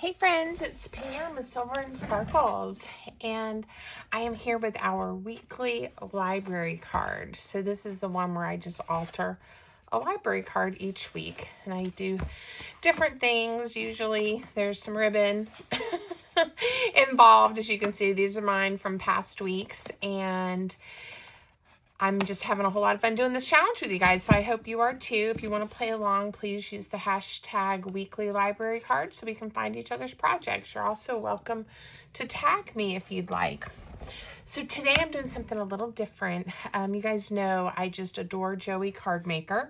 Hey friends, it's Pam with Silver and Sparkles, and I am here with our weekly library card. So this is the one where I just alter a library card each week, and I do different things. Usually there's some ribbon involved. As you can see, these are mine from past weeks, and I'm just having a whole lot of fun doing this challenge with you guys, so I hope you are too. If you want to play along, please use the hashtag weekly library card so we can find each other's projects. You're also welcome to tag me if you'd like. So today I'm doing something a little different. You guys know I just adore Joey Cardmaker,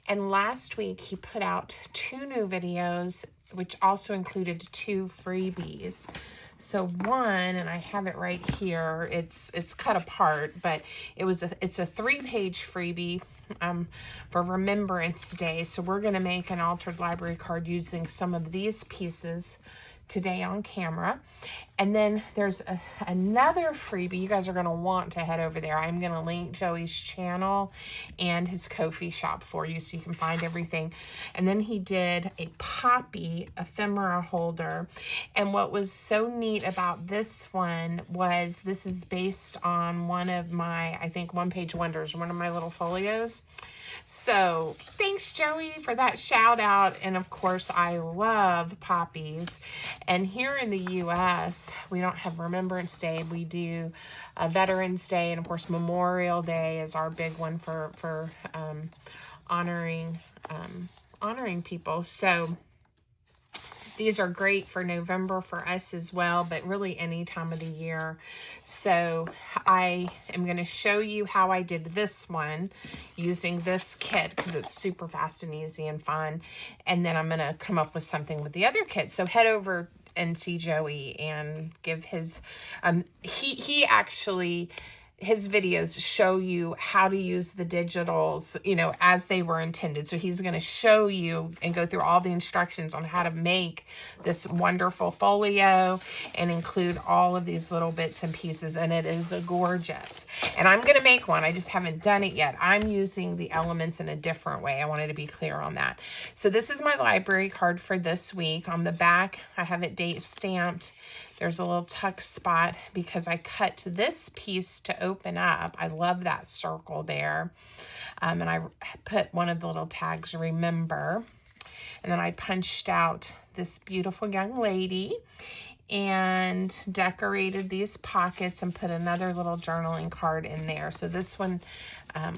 and last week he put out 2 new videos, which also included 2 freebies. So one, and I have it right here, it's cut apart, but it's a 3-page freebie for Remembrance Day. So we're going to make an altered library card using some of these pieces today on camera. And then there's another freebie. You guys are going to want to head over there. I'm going to link Joey's channel and his Ko-fi shop for you so you can find everything. And then he did a Poppy ephemera holder. And what was so neat about this one was this is based on one of my, I think, one-page wonders, one of my little folios. So thanks, Joey, for that shout out. And of course, I love Poppies. And here in the U.S., we don't have Remembrance Day. We do Veterans Day, and of course, Memorial Day is our big one for honoring people. So these are great for November for us as well, but really any time of the year. So I am going to show you how I did this one using this kit because it's super fast and easy and fun. And then I'm going to come up with something with the other kit. So head over and see Joey and give his, he actually, his videos show you how to use the digitals, you know, as they were intended. So he's going to show you and go through all the instructions on how to make this wonderful folio and include all of these little bits and pieces. And it is gorgeous. And I'm going to make one. I just haven't done it yet. I'm using the elements in a different way. I wanted to be clear on that. So this is my library card for this week. On the back, I have it date stamped. There's a little tuck spot because I cut this piece to open up. I love that circle there. And I put one of the little tags, remember. And then I punched out this beautiful young lady and decorated these pockets and put another little journaling card in there. So this one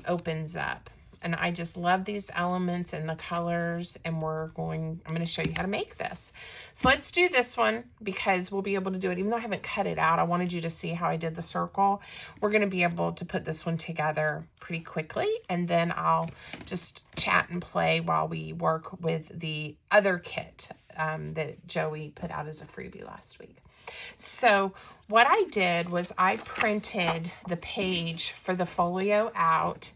opens up. And I just love these elements and the colors, and I'm going to show you how to make this. So let's do this one because we'll be able to do it. Even though I haven't cut it out, I wanted you to see how I did the circle. We're going to be able to put this one together pretty quickly, and then I'll just chat and play while we work with the other kit that Joey put out as a freebie last week. So what I did was I printed the page for the folio out,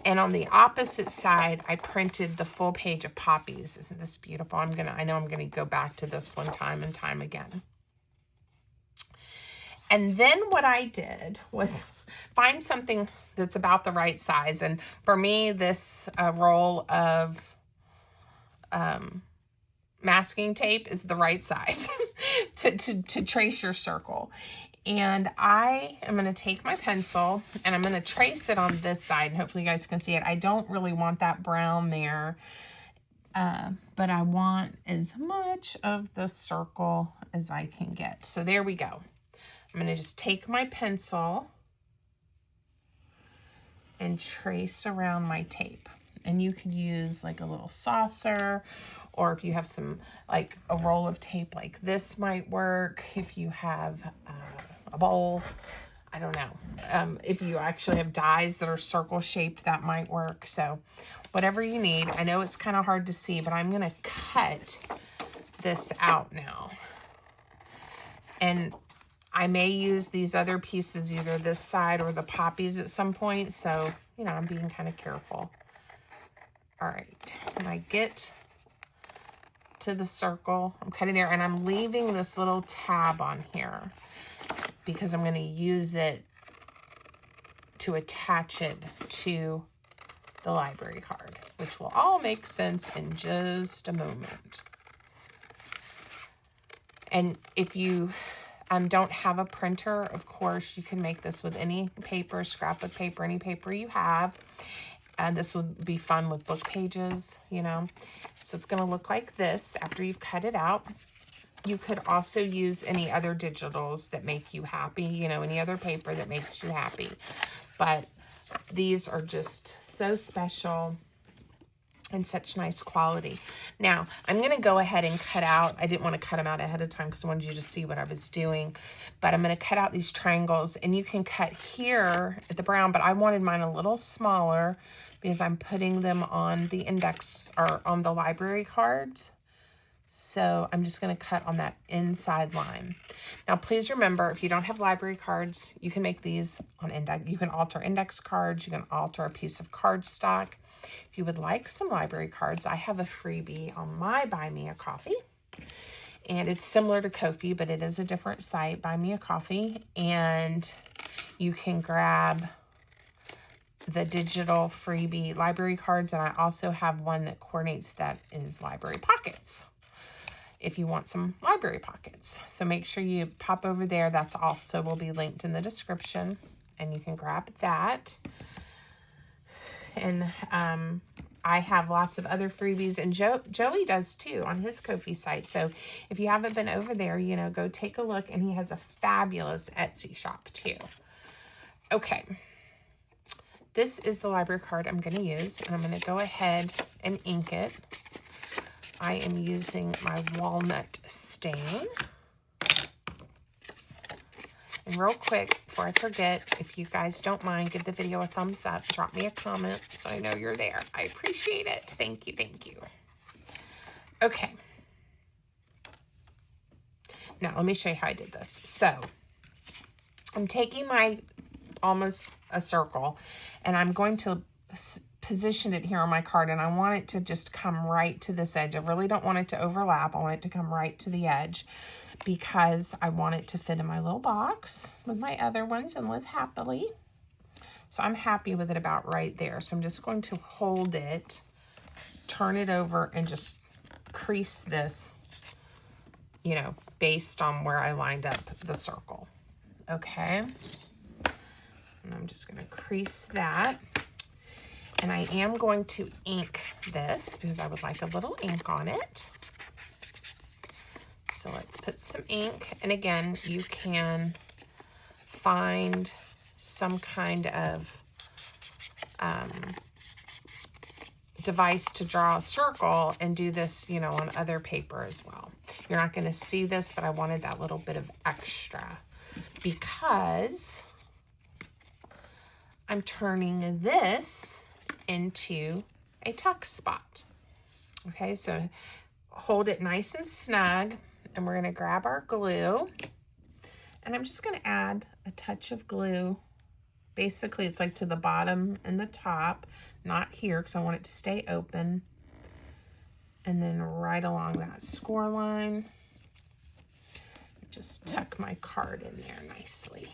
and on the opposite side, I printed the full page of Poppies. Isn't this beautiful? I know I'm gonna go back to this one time and time again. And then what I did was find something that's about the right size. And for me, this roll of masking tape is the right size to trace your circle. And I am going to take my pencil and I'm going to trace it on this side. And hopefully you guys can see it. I don't really want that brown there, but I want as much of the circle as I can get. So there we go. I'm going to just take my pencil and trace around my tape. And you could use like a little saucer, or if you have some, like a roll of tape like this might work. If you have a bowl, I don't know. If you actually have dies that are circle shaped, that might work. So whatever you need. I know it's kind of hard to see, but I'm going to cut this out now. And I may use these other pieces, either this side or the Poppies at some point. So, you know, I'm being kind of careful. All right, when I get to the circle, I'm cutting there, and I'm leaving this little tab on here because I'm going to use it to attach it to the library card, which will all make sense in just a moment. And if you don't have a printer, of course, you can make this with any paper, scrapbook paper, any paper you have. And this would be fun with book pages, you know. So it's going to look like this after you've cut it out. You could also use any other digitals that make you happy, you know, any other paper that makes you happy. But these are just so special and such nice quality. Now, I'm going to go ahead and cut out, I didn't want to cut them out ahead of time because I wanted you to see what I was doing, but I'm going to cut out these triangles, and you can cut here at the brown, but I wanted mine a little smaller because I'm putting them on the index or on the library cards. So I'm just going to cut on that inside line. Now, please remember, if you don't have library cards, you can make these on index. You can alter index cards. You can alter a piece of cardstock. If you would like some library cards, I have a freebie on my Buy Me a Coffee. And it's similar to Ko-fi, but it is a different site, Buy Me a Coffee. And you can grab the digital freebie library cards. And I also have one that coordinates that is library pockets, if you want some library pockets. So make sure you pop over there. That's also will be linked in the description, and you can grab that. And I have lots of other freebies, and Joey does too on his Ko-fi site. So if you haven't been over there, you know, go take a look, and he has a fabulous Etsy shop too. Okay, this is the library card I'm going to use, and I'm going to go ahead and ink it. I am using my walnut stain. And real quick, before I forget, if you guys don't mind, give the video a thumbs up. Drop me a comment so I know you're there. I appreciate it. Thank you, thank you. Okay. Now, let me show you how I did this. So, I'm taking my almost a circle, and I'm going to position it here on my card, and I want it to just come right to this edge. I really don't want it to overlap. I want it to come right to the edge because I want it to fit in my little box with my other ones and live happily. So I'm happy with it about right there. So I'm just going to hold it, turn it over, and just crease this, you know, based on where I lined up the circle. Okay. And I'm just going to crease that. And I am going to ink this because I would like a little ink on it. So let's put some ink. And again, you can find some kind of device to draw a circle and do this, you know, on other paper as well. You're not going to see this, but I wanted that little bit of extra because I'm turning this into a tuck spot. Okay, so hold it nice and snug, and we're going to grab our glue, and I'm just going to add a touch of glue. Basically, it's like to the bottom and the top, not here because I want it to stay open, and then right along that score line. Just tuck my card in there nicely.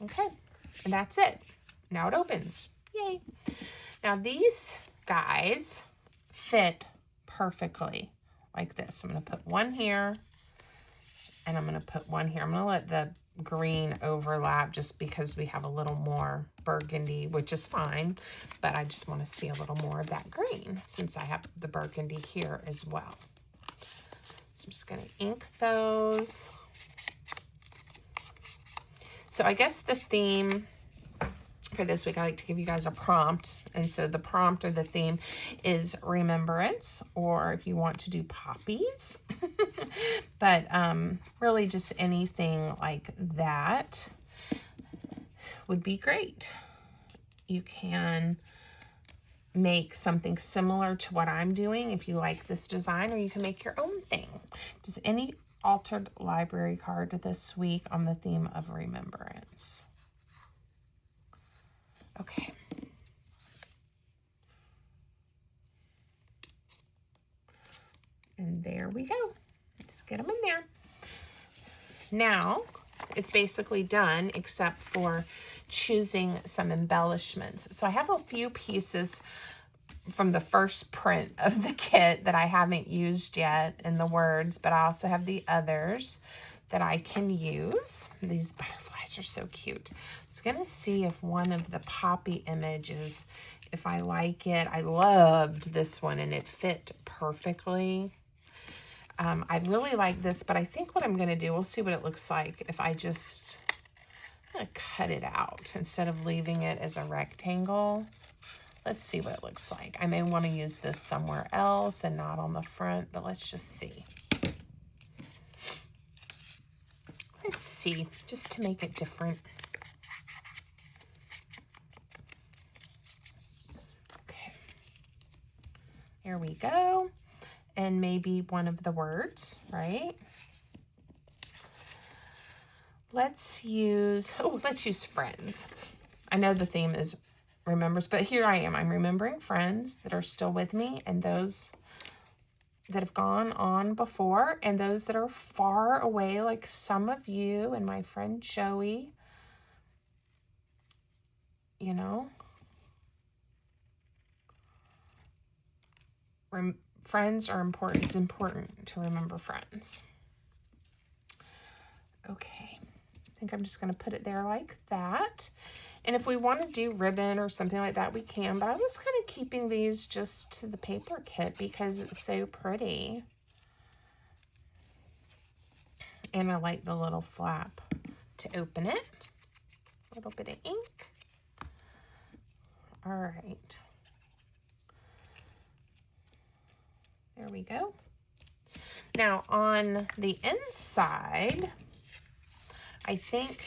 Okay, and that's it. Now it opens. Yay. Now these guys fit perfectly like this. I'm going to put one here, and I'm going to put one here. I'm going to let the green overlap just because we have a little more burgundy, which is fine, but I just want to see a little more of that green since I have the burgundy here as well. So I'm just going to ink those. So I guess the theme for this week, I like to give you guys a prompt. And so the prompt or the theme is Remembrance, or if you want to do Poppies. But really just anything like that would be great. You can make something similar to what I'm doing if you like this design, or you can make your own thing. Does any altered library card this week on the theme of Remembrance? Okay. And there we go. Just get them in there. Now, it's basically done except for choosing some embellishments. So I have a few pieces from the first print of the kit that I haven't used yet in the words, but I also have the others that I can use. These butterflies are so cute. I was gonna see if one of the poppy images, if I like it. I loved this one and it fit perfectly. I really like this, but I think what I'm gonna do, we'll see what it looks like if I just cut it out instead of leaving it as a rectangle. Let's see what it looks like. I may want to use this somewhere else and not on the front, but let's just see. Let's see, just to make it different. Okay. There we go. And maybe one of the words, right? Let's use friends. I know the theme is remembers, but here I am. I'm remembering friends that are still with me and those that have gone on before and those that are far away, like some of you and my friend Joey. You know, friends are important. It's important to remember friends. Okay, I think I'm just going to put it there like that. And if we want to do ribbon or something like that, we can. But I was kind of keeping these just to the paper kit because it's so pretty. And I like the little flap to open it. A little bit of ink. All right. There we go. Now on the inside, I think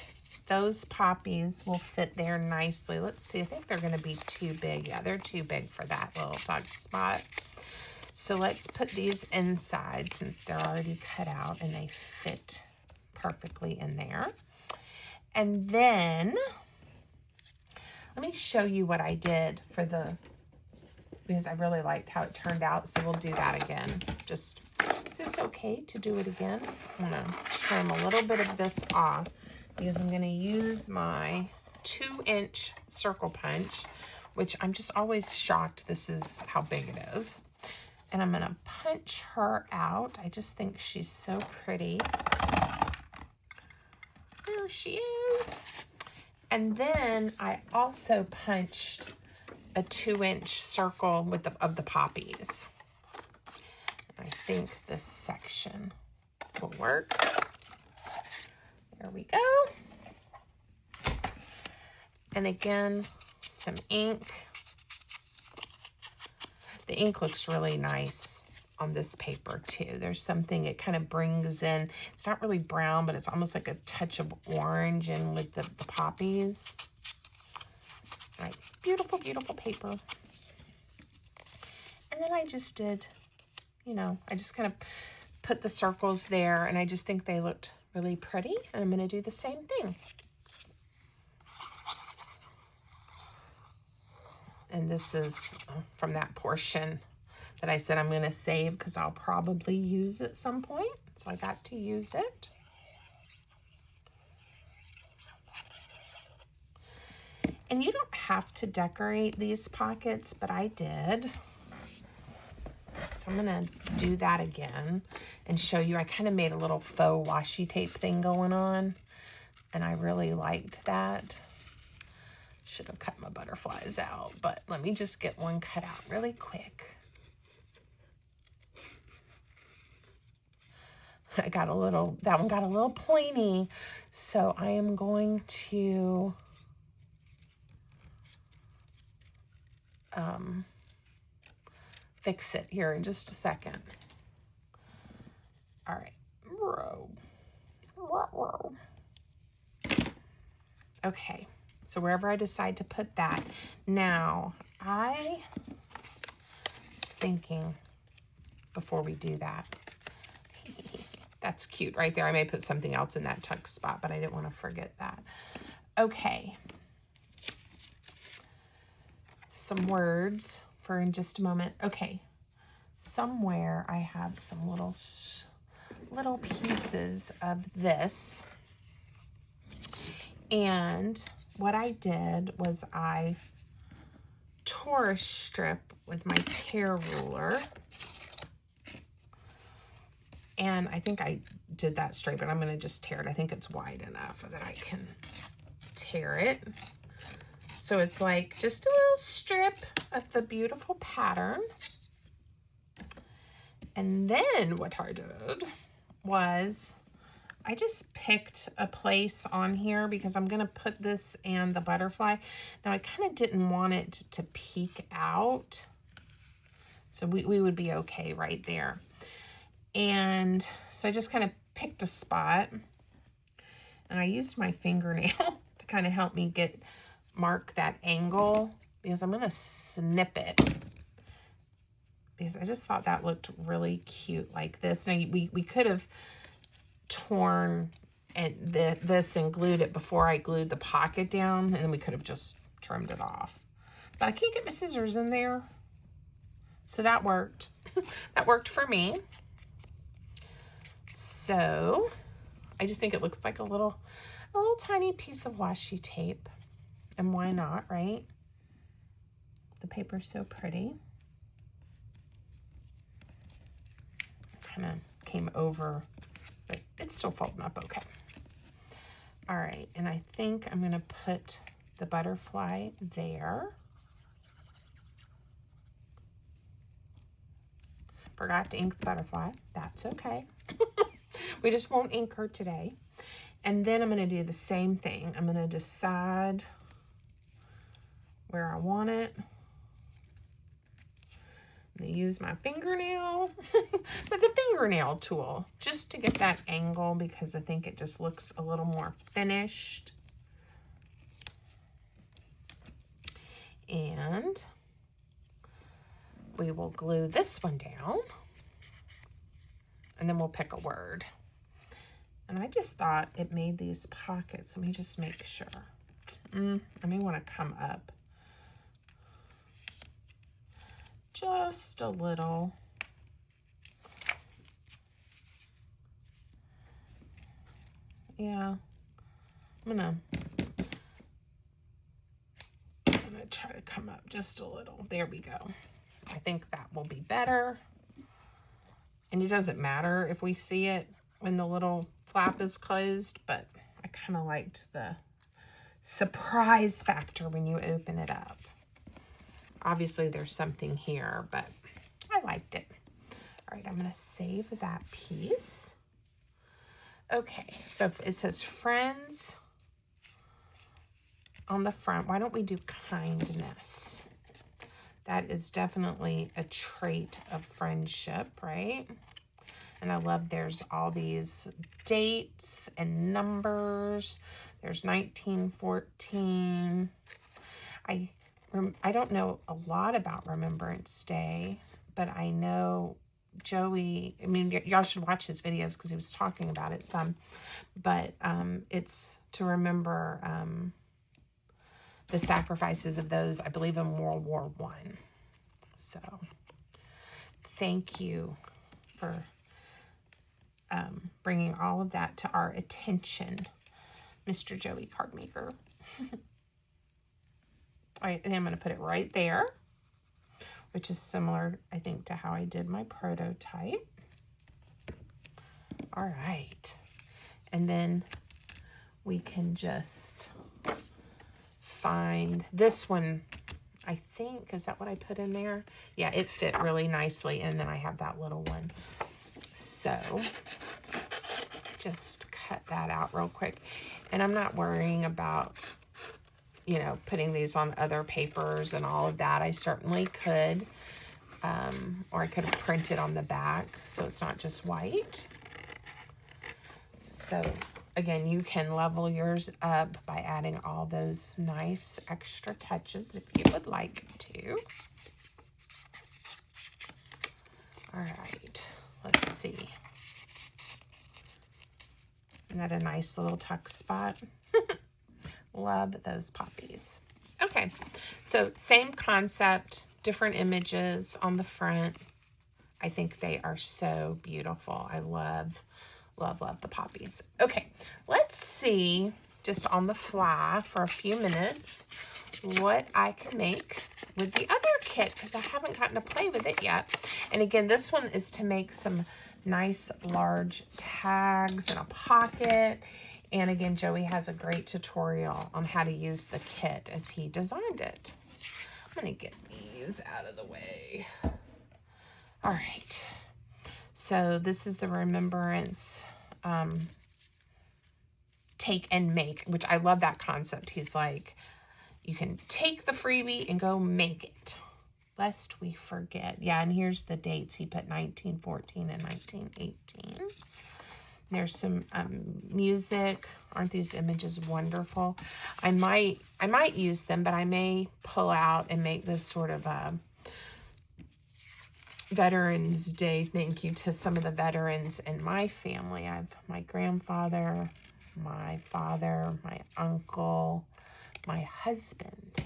those poppies will fit there nicely. Let's see, I think they're going to be too big. Yeah, they're too big for that little tuck spot. So let's put these inside since they're already cut out and they fit perfectly in there. And then let me show you what I did for the, because I really liked how it turned out. So we'll do that again. Just, it's okay to do it again. I'm going to trim a little bit of this off because I'm going to use my 2-inch circle punch, which I'm just always shocked this is how big it is. And I'm going to punch her out. I just think she's so pretty. There she is. And then I also punched a 2-inch circle with of the poppies. I think this section will work. There we go. And again, some ink. The ink looks really nice on this paper too. There's something, it kind of brings in, it's not really brown, but it's almost like a touch of orange and with the poppies. All right, beautiful, beautiful paper. And then I just did, you know, I just kind of put the circles there and I just think they looked really pretty. And I'm going to do the same thing. And this is from that portion that I said I'm going to save because I'll probably use it some point. So I got to use it. And you don't have to decorate these pockets, but I did. So I'm going to do that again and show you. I kind of made a little faux washi tape thing going on, and I really liked that. Should have cut my butterflies out, but let me just get one cut out really quick. I got a little, that one got a little pointy, so I am going to fix it here in just a second. All right. Okay. So wherever I decide to put that. Now, I was thinking before we do that. That's cute right there. I may put something else in that tuck spot, but I didn't want to forget that. Okay. Some words for in just a moment. Okay. Somewhere I have some little pieces of this. And what I did was I tore a strip with my tear ruler. And I think I did that straight, but I'm going to just tear it. I think it's wide enough that I can tear it. So it's like just a little strip of the beautiful pattern. And then what I did was I just picked a place on here because I'm going to put this and the butterfly. Now I kind of didn't want it to peek out. So we would be okay right there. And so I just kind of picked a spot and I used my fingernail to kind of help me mark that angle because I'm going to snip it because I just thought that looked really cute like this. Now we could have torn this and glued it before I glued the pocket down, and then we could have just trimmed it off. But I can't get my scissors in there. So that worked. That worked for me. So I just think it looks like a little tiny piece of washi tape. And why not, right? The paper's so pretty. Kind of came over, but it's still folding up okay. All right, and I think I'm gonna put the butterfly there. Forgot to ink the butterfly. That's okay. We just won't ink her today. And then I'm going to do the same thing. I'm going to decide where I want it. I'm going to use my fingernail with the fingernail tool just to get that angle because I think it just looks a little more finished. And we will glue this one down. And then we'll pick a word. And I just thought it made these pockets. Let me just make sure. I may want to come up just a little. Yeah, I'm gonna try to come up just a little. There we go. I think that will be better. And it doesn't matter if we see it when the little flap is closed, but I kind of liked the surprise factor when you open it up. Obviously there's something here, but I liked it. All right, I'm gonna save that piece. Okay, so it says friends on the front. Why don't we do kindness? That is definitely a trait of friendship, right? And I love there's all these dates and numbers. There's 1914. I don't know a lot about Remembrance Day, but I know Joey, I mean, y'all should watch his videos because he was talking about it some, but it's to remember the sacrifices of those, I believe, in World War I. So thank you for bringing all of that to our attention, Mr. Joey Cardmaker. All right, and I'm going to put it right there, which is similar, I think, to how I did my prototype. All right, and then we can just find this one. I think, is that what I put in there? Yeah, it fit really nicely, and then I have that little one. So just cut that out real quick. And I'm not worrying about, you know, putting these on other papers and all of that. I certainly could, or I could have printed on the back so it's not just white. So again, you can level yours up by adding all those nice extra touches if you would like to. All right, let's see. Isn't that a nice little tuck spot? Love those poppies. Okay, so same concept, different images on the front. I think they are so beautiful. I love, love, love the poppies. Okay, let's see just on the fly for a few minutes what I can make with the other kit, because I haven't gotten to play with it yet. And again, this one is to make some nice large tags in a pocket. And again, Joey has a great tutorial on how to use the kit as he designed it. I'm going to get these out of the way. All right. So this is the Remembrance take and make, which I love that concept. He's like, you can take the freebie and go make it, lest we forget. Yeah, and here's the dates. He put 1914 and 1918. There's some music. Aren't these images wonderful? I might use them, but I may pull out and make this sort of a Veterans Day thank you to some of the veterans in my family. I have my grandfather, my father, my uncle, my husband,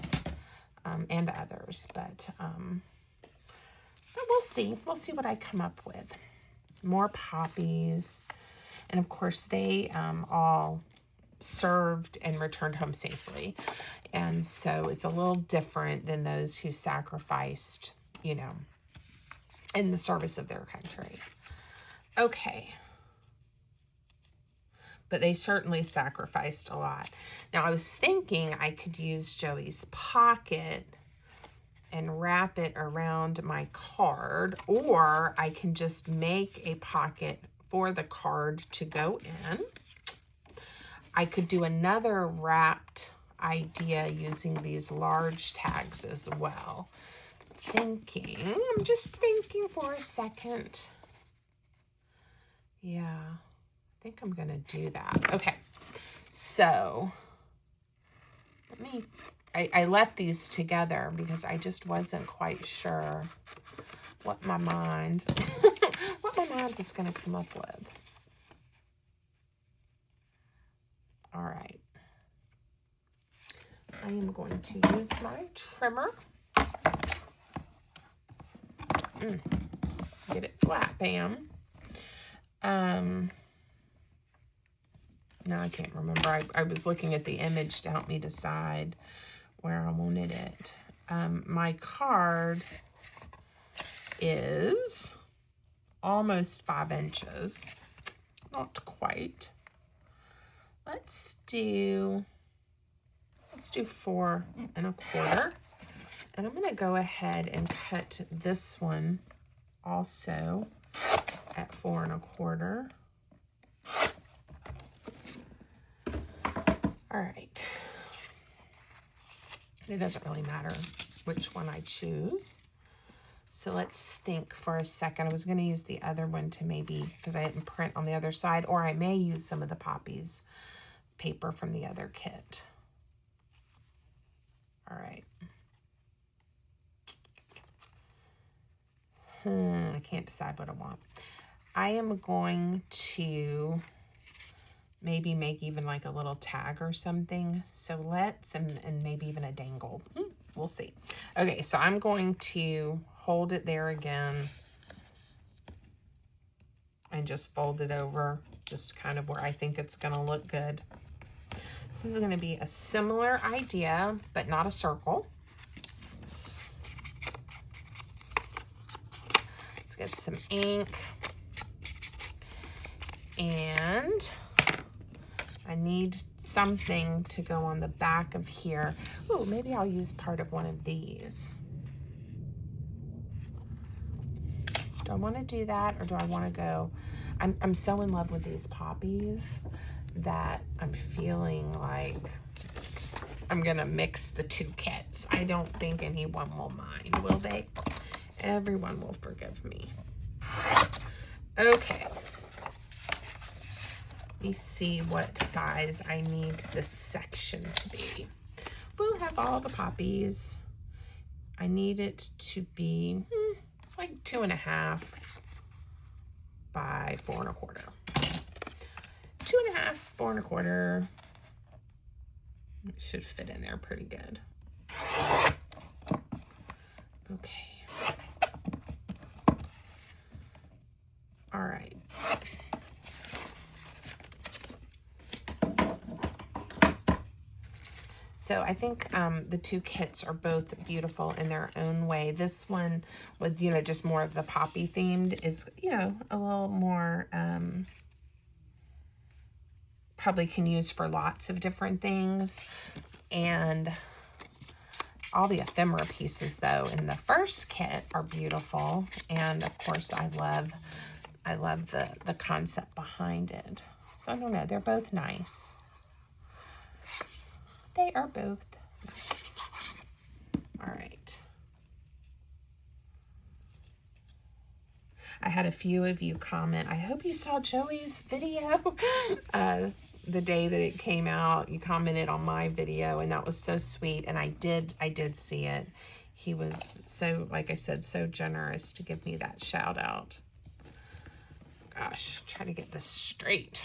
and others. But we'll see. We'll see what I come up with. More poppies. And of course, they all served and returned home safely. And so it's a little different than those who sacrificed, you know, in the service of their country. Okay. But they certainly sacrificed a lot. Now, I was thinking I could use Joey's pocket and wrap it around my card, or I can just make a pocket for the card to go in. I could do another wrapped idea using these large tags as well. I'm just thinking for a second. Yeah, I think I'm gonna do that. Okay, so I left these together because I just wasn't quite sure what my mind was gonna come up with. All right, I am going to use my trimmer. Get it flat, bam. Now I can't remember. I was looking at the image to help me decide where I wanted it. My card is almost 5 inches. Not quite. Let's do 4 1/4. And I'm going to go ahead and cut this one also at 4 1/4. All right. It doesn't really matter which one I choose. So let's think for a second. I was going to use the other one to maybe, because I didn't print on the other side, or I may use some of the Poppies paper from the other kit. All right. I can't decide what I want. I am going to maybe make even like a little tag or something. So let's, and maybe even a dangle. We'll see. Okay, so I'm going to hold it there again and just fold it over just kind of where I think it's going to look good. This is going to be a similar idea, but not a circle. Let's get some ink. And I need something to go on the back of here. Oh, maybe I'll use part of one of these. Do I want to do that, or do I want to go? I'm so in love with these Poppies that I'm feeling like I'm gonna mix the two kits. I don't think anyone will mind, will they? Everyone will forgive me. Okay. Let me see what size I need this section to be. We'll have all the Poppies. I need it to be like 2.5 by 4 1/4. 2.5, 4 1/4. It should fit in there pretty good. Okay. All right. So I think the two kits are both beautiful in their own way. This one with, you know, just more of the poppy themed is, you know, a little more, probably can use for lots of different things. And all the ephemera pieces, though, in the first kit are beautiful. And, of course, I love the concept behind it. So, I don't know. They're both nice. They are both nice. All right. I had a few of you comment. I hope you saw Joey's video. The day that it came out, you commented on my video, and that was so sweet. And I did see it. He was so, like I said, so generous to give me that shout out. Gosh, try to get this straight.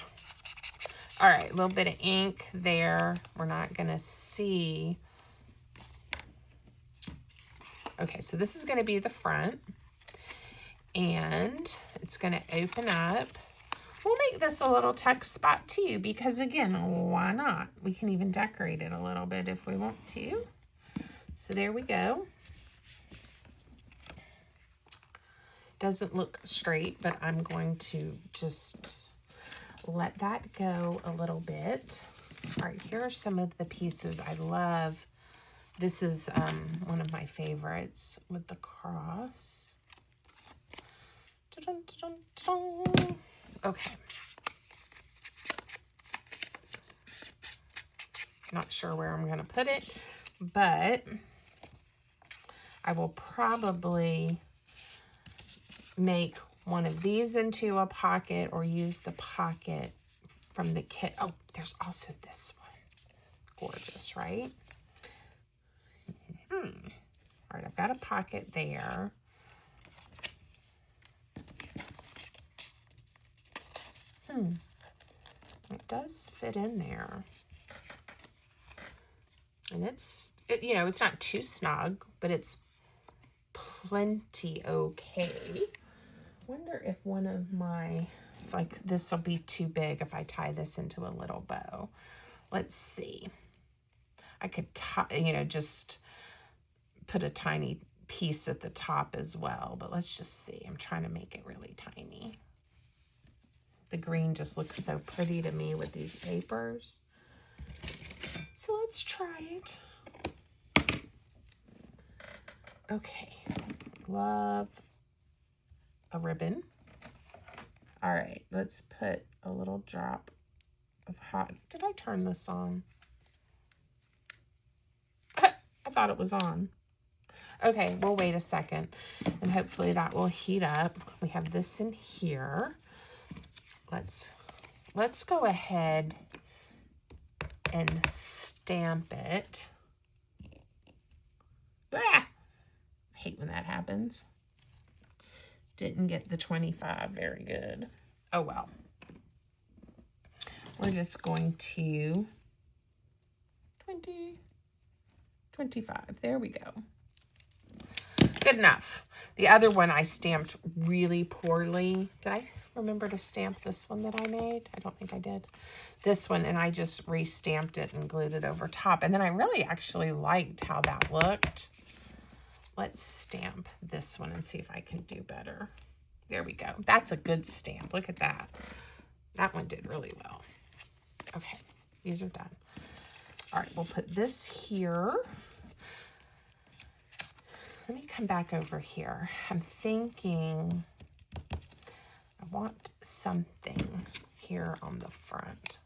All right, a little bit of ink there. We're not gonna see. Okay, so this is gonna be the front, and it's gonna open up. We'll make this a little tuck spot too, because again, why not? We can even decorate it a little bit if we want to. So there we go. Doesn't look straight, but I'm going to just let that go a little bit. All right, here are some of the pieces I love. This is one of my favorites with the cross. Dun, dun, dun, dun. Okay. Not sure where I'm going to put it, but I will probably make one of these into a pocket or use the pocket from the kit. Oh, there's also this one. Gorgeous, right? All right, I've got a pocket there. It does fit in there. And you know, it's not too snug, but it's plenty okay. Wonder if one of my, like, this will be too big if I tie this into a little bow. Let's see. I could tie, you know, just put a tiny piece at the top as well, but let's just see. I'm trying to make it really tiny. The green just looks so pretty to me with these papers. So let's try it. Okay, love a ribbon. All right, let's put a little drop of hot. Did I turn this on? I thought it was on. Okay, we'll wait a second, and hopefully that will heat up. We have this in here. Let's go ahead and stamp it. Ah! I hate when that happens. Didn't get the 25 very good. Oh well. We're just going to 20, 25. There we go. Good enough. The other one I stamped really poorly. Did I remember to stamp this one that I made? I don't think I did. This one, and I just re-stamped it and glued it over top. And then I really actually liked how that looked. Let's stamp this one and see if I can do better. There we go. That's a good stamp. Look at that. That one did really well. Okay, these are done. All right, we'll put this here. Let me come back over here. I'm thinking I want something here on the front.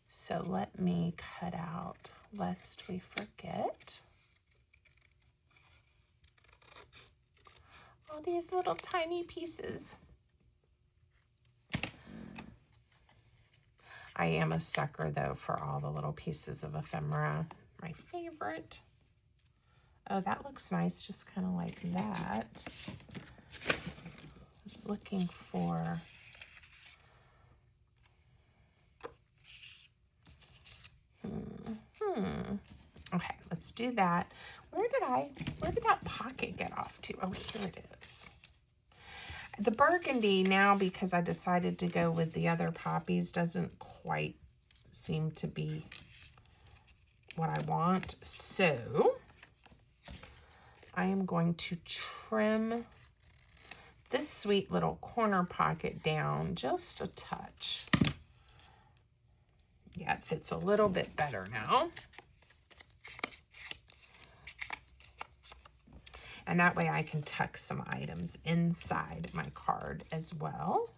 So let me cut out, lest we forget. All these little tiny pieces. I am a sucker, though, for all the little pieces of ephemera. My favorite. Oh, that looks nice, just kind of like that. Just looking for... Okay, let's do that. Where did that pocket get off to? Oh, here it is. The burgundy now, because I decided to go with the other poppies, doesn't quite seem to be what I want. So I am going to trim this sweet little corner pocket down just a touch. Yeah, it fits a little bit better now. And that way I can tuck some items inside my card as well.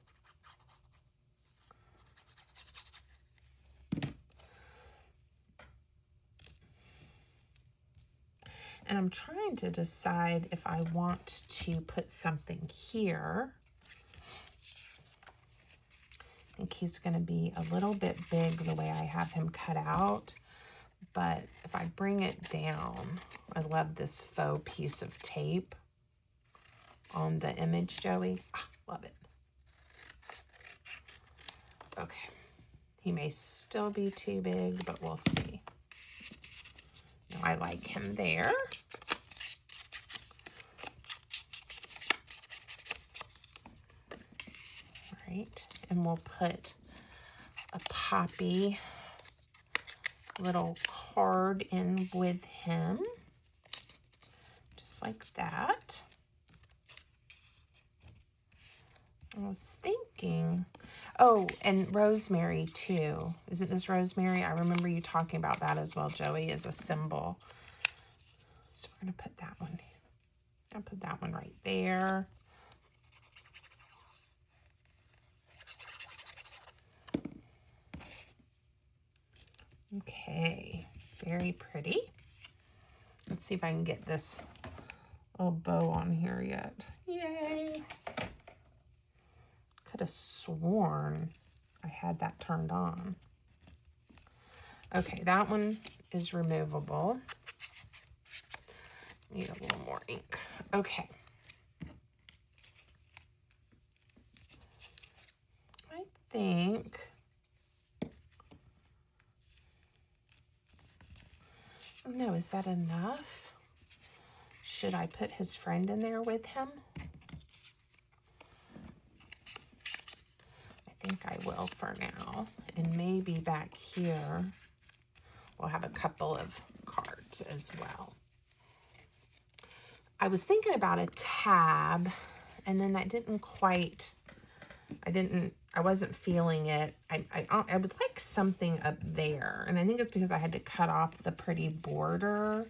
And I'm trying to decide if I want to put something here. I think he's going to be a little bit big the way I have him cut out. But if I bring it down, I love this faux piece of tape on the image, Joey. Ah, love it. Okay. He may still be too big, but we'll see. No, I like him there. All right. And we'll put a Poppy little card in with him. Just like that. I was thinking, oh, and rosemary too. Isn't this rosemary? I remember you talking about that as well, Joey, as a symbol. So we're going to put that one. I'll put that one right there. Okay, very pretty. Let's see if I can get this little bow on here yet. Yay! Could have sworn I had that turned on. Okay, that one is removable. Need a little more ink. Okay. I think oh no, is that enough? Should I put his friend in there with him? I think I will for now. And maybe back here, we'll have a couple of cards as well. I was thinking about a tab, and then that didn't quite, I wasn't feeling it. I would like something up there. And I think it's because I had to cut off the pretty border.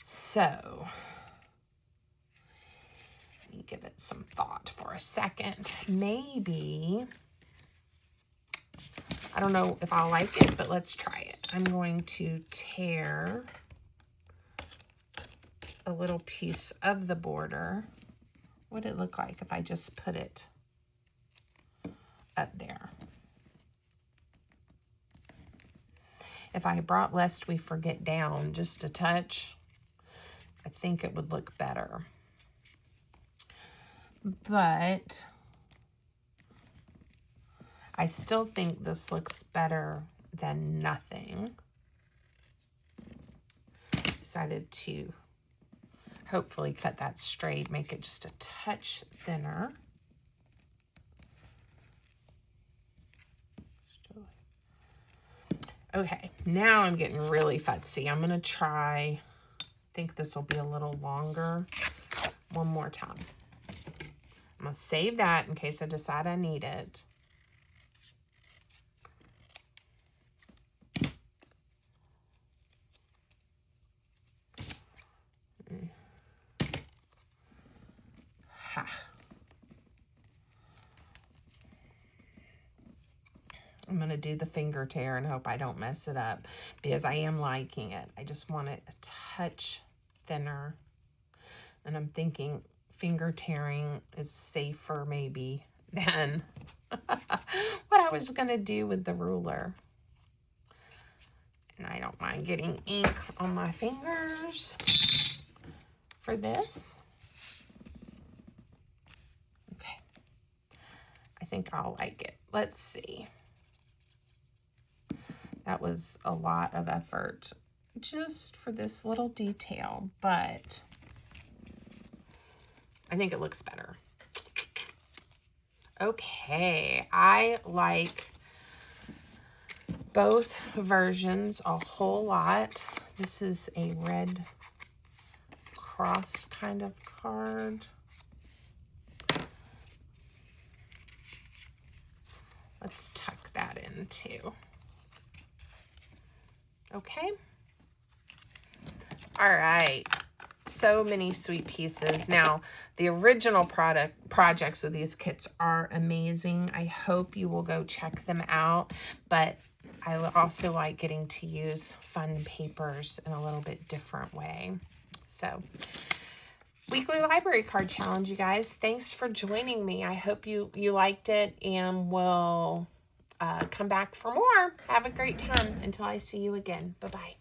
So let me give it some thought for a second. Maybe, I don't know if I'll like it, but let's try it. I'm going to tear a little piece of the border. What would it look like if I just put it up there? If I brought Lest We Forget down just a touch, I think it would look better. But I still think this looks better than nothing. Decided to hopefully cut that straight, make it just a touch thinner. Okay, now I'm getting really futzy. I'm gonna try, I think this will be a little longer. One more time. I'm gonna save that in case I decide I need it. I'm going to do the finger tear and hope I don't mess it up because I am liking it. I just want it a touch thinner. And I'm thinking finger tearing is safer maybe than what I was going to do with the ruler. And I don't mind getting ink on my fingers for this. Okay. I think I'll like it. Let's see. That was a lot of effort just for this little detail, but I think it looks better. Okay, I like both versions a whole lot. This is a red cross kind of card. Let's tuck that in too. Okay. All right. So many sweet pieces. Now, the original projects with these kits are amazing. I hope you will go check them out, but I also like getting to use fun papers in a little bit different way. So, weekly library card challenge, you guys. Thanks for joining me. I hope you liked it, and will come back for more. Have a great time until I see you again. Bye-bye.